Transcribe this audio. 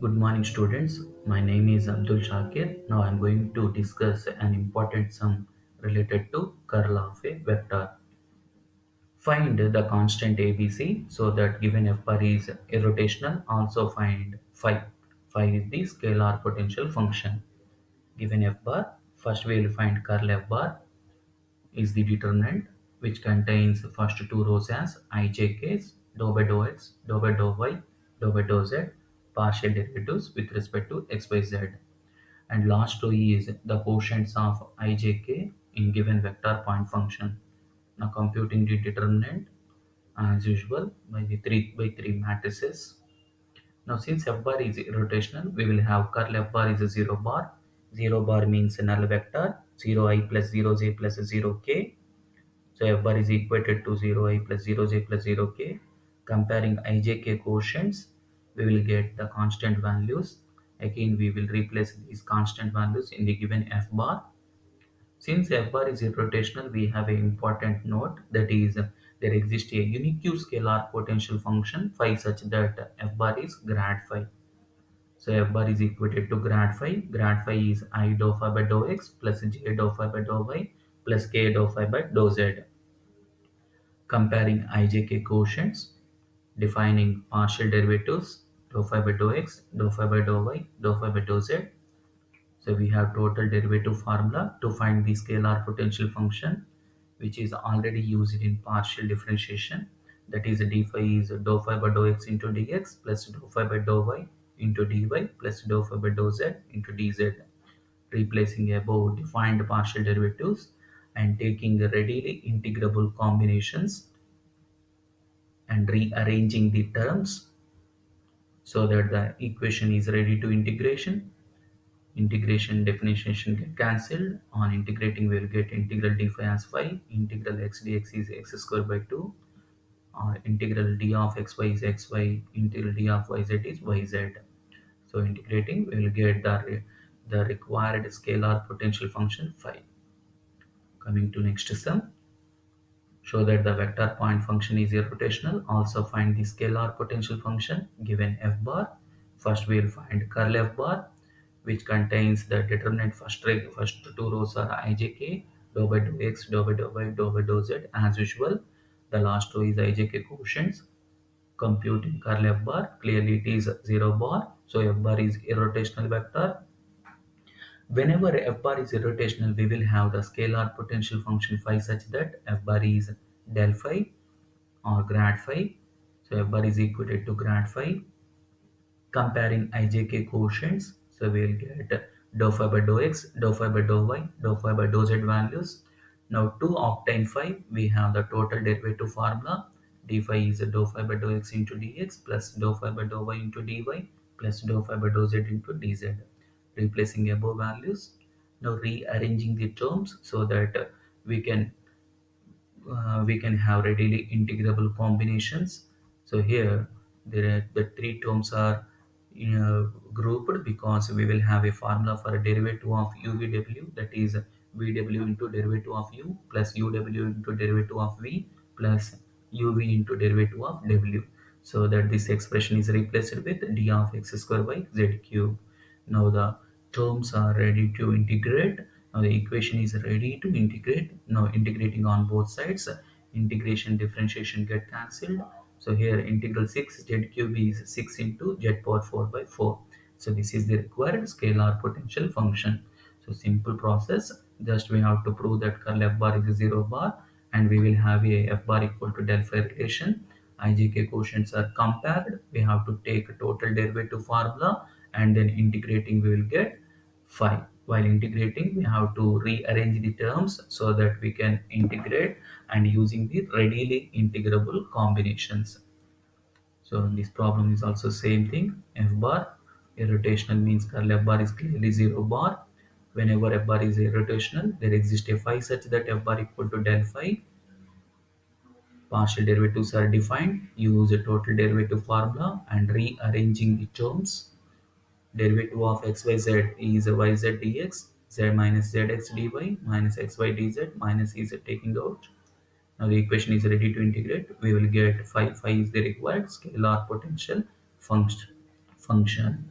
Good morning, students. My name is Abdul Shakir. Now I'm going to discuss an important sum related to curl of a vector. Find the constant ABC so that given f bar is irrotational. Also find phi. Phi is the scalar potential function. Given f bar, first we will find curl f bar is the determinant which contains the first two rows as ijk's, dou by dou x, dou by dou y, dou by dou z, partial derivatives with respect to x by z. And last row is the quotients of ijk in given vector point function. Now computing the determinant as usual by the 3 by 3 matrices. Now since f bar is rotational, we will have curl f bar is a 0 bar. 0 bar means a null vector, 0 I plus 0 j plus 0 k. So f bar is equated to 0 I plus 0 j plus 0 k. Comparing ijk quotients, we will get the constant values. Again, we will replace these constant values in the given f bar. Since f bar is irrotational, we have an important note, that is there exists a unique scalar potential function phi such that f bar is grad phi. So f bar is equated to grad phi. Grad phi is I dou phi by dou x plus j dou phi by dou y plus k dou phi by dou z. Comparing ijk quotients, defining partial derivatives, dou phi by dou x, dou phi by dou y, dou phi by dou z. So we have total derivative formula to find the scalar potential function, which is already used in partial differentiation. That is d phi is dou phi by dou x into dx plus dou phi by dou y into dy plus dou phi by dou z into dz. Replacing above defined partial derivatives and taking readily integrable combinations and rearranging the terms so that the equation is ready to integration. Integration definition get cancelled. On integrating, we will get integral d phi as phi, integral x dx is x square by 2, or integral d of xy is xy, integral d of yz is yz. So integrating, we will get the required scalar potential function phi. Coming to next sum, show that the vector point function is irrotational. Also find the scalar potential function given f bar. First we will find curl f bar, which contains the determinant first two rows are ijk, dou by dou x, dou by dou y, dou by dou z as usual. The last row is ijk quotients. Computing curl f bar, clearly it is 0 bar, so f bar is irrotational vector. Whenever f bar is irrotational, we will have the scalar potential function phi such that f bar is del phi or grad phi. So f bar is equated to grad phi. Comparing ijk quotients, so we will get dou phi by dou x, dou phi by dou y, dou phi by dou z values. Now to obtain phi, we have the total derivative formula. D phi is dou phi by dou x into dx plus dou phi by dou y into dy plus dou phi by dou z into dz. Replacing above values. Now rearranging the terms so that we can have readily integrable combinations. So here the three terms are grouped because we will have a formula for a derivative of uvw, that is vw into derivative of u plus uw into derivative of v plus uv into derivative of w, so that this expression is replaced with d of x square by z cube. Now the terms are ready to integrate. Now the equation is ready to integrate. Now integrating on both sides, integration differentiation get cancelled. So here integral 6 z cube is 6 into z power 4 by 4. So this is the required scalar potential function. So simple process. Just we have to prove that curl f bar is 0 bar, and we will have a f bar equal to del phi relation. IJK quotients are compared. We have to take a total derivative formula, and then integrating we will get phi. While integrating, we have to rearrange the terms so that we can integrate and using the readily integrable combinations. So this problem is also same thing. F bar irrotational means curl f bar is clearly 0 bar. Whenever f bar is irrotational, there exists a phi such that f bar equal to del phi. Partial derivatives are defined. Use a total derivative formula and rearranging the terms. Derivative of xyz is yz dx, z minus zx dy minus xy dz minus ez taking out. Now the equation is ready to integrate. We will get phi. Phi is the required scalar potential function.